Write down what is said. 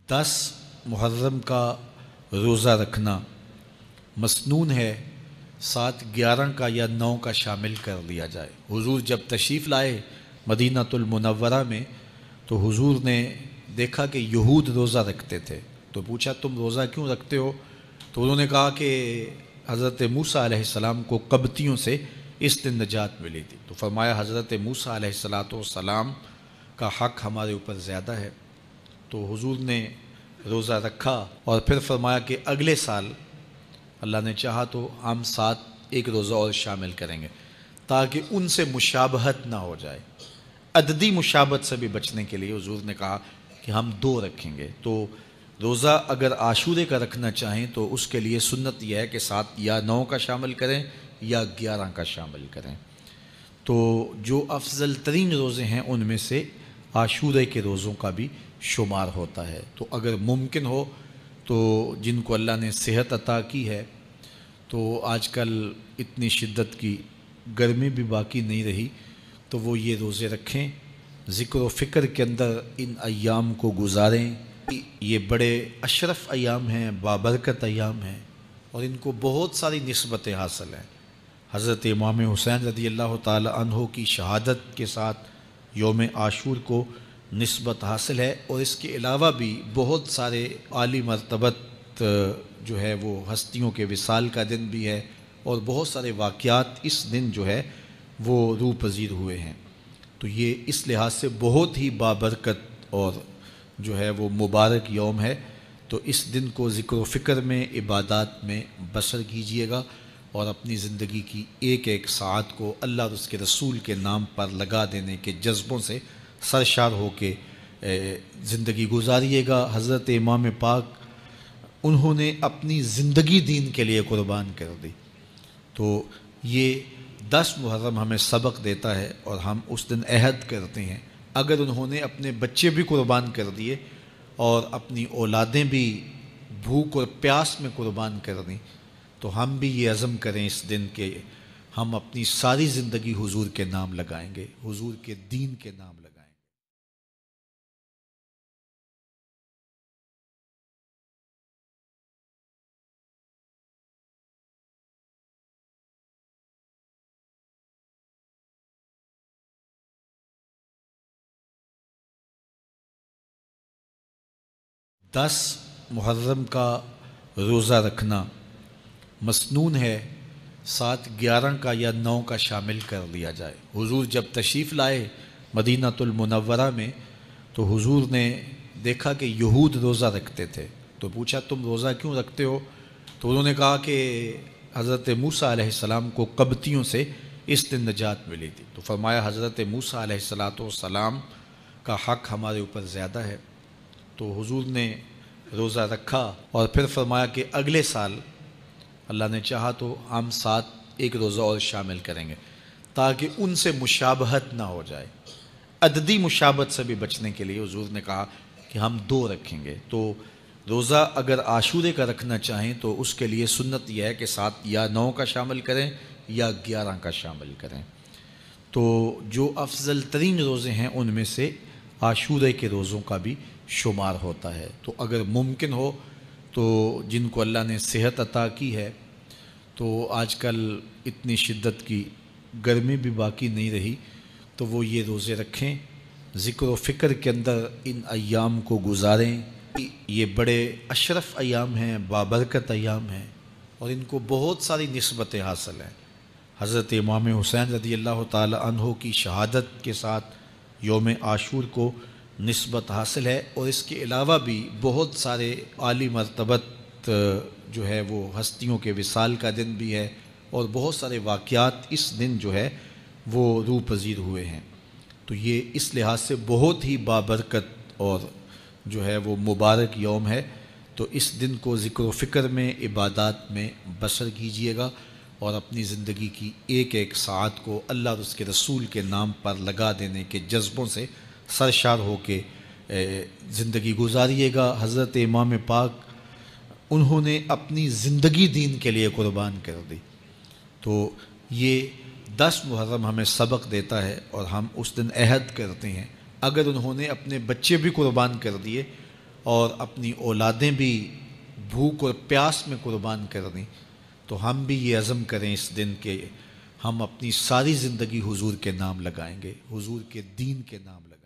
10 محرم کا روزہ رکھنا مسنون ہے، ساتھ 11 کا یا 9 کا شامل کر لیا جائے۔ حضور جب تشریف لائے مدینہ المنورہ میں تو حضور نے دیکھا کہ یہود روزہ رکھتے تھے، تو پوچھا تم روزہ کیوں رکھتے ہو؟ تو انہوں نے کہا کہ حضرت موسیٰ علیہ السلام کو قبطیوں سے اس دن نجات ملی تھی۔ تو فرمایا حضرت موسیٰ علیہ السلام کا حق ہمارے اوپر زیادہ ہے۔ تو حضور نے روزہ رکھا اور پھر فرمایا کہ اگلے سال اللہ نے چاہا تو ہم ساتھ ایک روزہ اور شامل کریں گے، تاکہ ان سے مشابہت نہ ہو جائے۔ عددی مشابہت سے بھی بچنے کے لیے حضور نے کہا کہ ہم 2 رکھیں گے۔ تو روزہ اگر عاشورے کا رکھنا چاہیں تو اس کے لیے سنت یہ ہے کہ ساتھ یا 9 کا شامل کریں یا 11 کا شامل کریں۔ تو جو افضل ترین روزے ہیں ان میں سے عاشورے کے روزوں کا بھی شمار ہوتا ہے۔ تو اگر ممکن ہو تو جن کو اللہ نے صحت عطا کی ہے، تو آج کل اتنی شدت کی گرمی بھی باقی نہیں رہی، تو وہ یہ روزے رکھیں، ذکر و فکر کے اندر ان ایام کو گزاریں۔ یہ بڑے اشرف ایام ہیں، بابرکت ایام ہیں، اور ان کو بہت ساری نسبتیں حاصل ہیں۔ حضرت امام حسین رضی اللہ تعالی عنہ کی شہادت کے ساتھ یوم عاشور کو نسبت حاصل ہے، اور اس کے علاوہ بھی بہت سارے عالی مرتبت جو ہے وہ ہستیوں کے وصال کا دن بھی ہے، اور بہت سارے واقعات اس دن جو ہے وہ روح پذیر ہوئے ہیں۔ تو یہ اس لحاظ سے بہت ہی بابرکت اور جو ہے وہ مبارک یوم ہے۔ تو اس دن کو ذکر و فکر میں، عبادات میں بسر کیجئے گا، اور اپنی زندگی کی ایک ایک ساعت کو اللہ اور اس کے رسول کے نام پر لگا دینے کے جذبوں سے سرشار ہو کے زندگی گزاریے گا۔ حضرت امام پاک انہوں نے اپنی زندگی دین کے لیے قربان کر دی۔ تو یہ 10 محرم ہمیں سبق دیتا ہے، اور ہم اس دن عہد کرتے ہیں اگر انہوں نے اپنے بچے بھی قربان کر دیے اور اپنی اولادیں بھی بھوک اور پیاس میں قربان کر دیں، تو ہم بھی یہ عزم کریں اس دن کہ ہم اپنی ساری زندگی حضور کے نام لگائیں گے، حضور کے دین کے نام لگائیں گے۔ 10 محرم کا روزہ رکھنا مسنون ہے، ساتھ 11 کا یا 9 کا شامل کر لیا جائے۔ حضور جب تشریف لائے مدینہ المنورہ میں تو حضور نے دیکھا کہ یہود روزہ رکھتے تھے، تو پوچھا تم روزہ کیوں رکھتے ہو؟ تو انہوں نے کہا کہ حضرت موسیٰ علیہ السلام کو قبطیوں سے اس دن نجات ملی تھی۔ تو فرمایا حضرت موسیٰ علیہ السلام کا حق ہمارے اوپر زیادہ ہے۔ تو حضور نے روزہ رکھا اور پھر فرمایا کہ اگلے سال اللہ نے چاہا تو ہم ساتھ ایک روزہ اور شامل کریں گے، تاکہ ان سے مشابہت نہ ہو جائے۔ عددی مشابہت سے بھی بچنے کے لیے حضور نے کہا کہ ہم 2 رکھیں گے۔ تو روزہ اگر عاشورے کا رکھنا چاہیں تو اس کے لیے سنت یہ ہے کہ ساتھ یا 9 کا شامل کریں یا 11 کا شامل کریں۔ تو جو افضل ترین روزے ہیں ان میں سے عاشورے کے روزوں کا بھی شمار ہوتا ہے۔ تو اگر ممکن ہو تو جن کو اللہ نے صحت عطا کی ہے، تو آج کل اتنی شدت کی گرمی بھی باقی نہیں رہی، تو وہ یہ روزے رکھیں، ذکر و فکر کے اندر ان ایام کو گزاریں۔ یہ بڑے اشرف ایام ہیں، بابرکت ایام ہیں، اور ان کو بہت ساری نسبتیں حاصل ہیں۔ حضرت امام حسین رضی اللہ تعالی عنہ کی شہادت کے ساتھ یوم عاشور کو نسبت حاصل ہے، اور اس کے علاوہ بھی بہت سارے عالی مرتبت جو ہے وہ ہستیوں کے وصال کا دن بھی ہے، اور بہت سارے واقعات اس دن جو ہے وہ روح پذیر ہوئے ہیں۔ تو یہ اس لحاظ سے بہت ہی بابرکت اور جو ہے وہ مبارک یوم ہے۔ تو اس دن کو ذکر و فکر میں، عبادات میں بسر کیجئے گا، اور اپنی زندگی کی ایک ایک ساعت کو اللہ اور اس کے رسول کے نام پر لگا دینے کے جذبوں سے سرشار ہو کے زندگی گزاریے گا۔ حضرت امام پاک انہوں نے اپنی زندگی دین کے لیے قربان کر دی۔ تو یہ 10 محرم ہمیں سبق دیتا ہے، اور ہم اس دن عہد کرتے ہیں اگر انہوں نے اپنے بچے بھی قربان کر دیے اور اپنی اولادیں بھی بھوک اور پیاس میں قربان کر دیں، تو ہم بھی یہ عزم کریں اس دن کہ ہم اپنی ساری زندگی حضور کے نام لگائیں گے، حضور کے دین کے نام لگائیں گے۔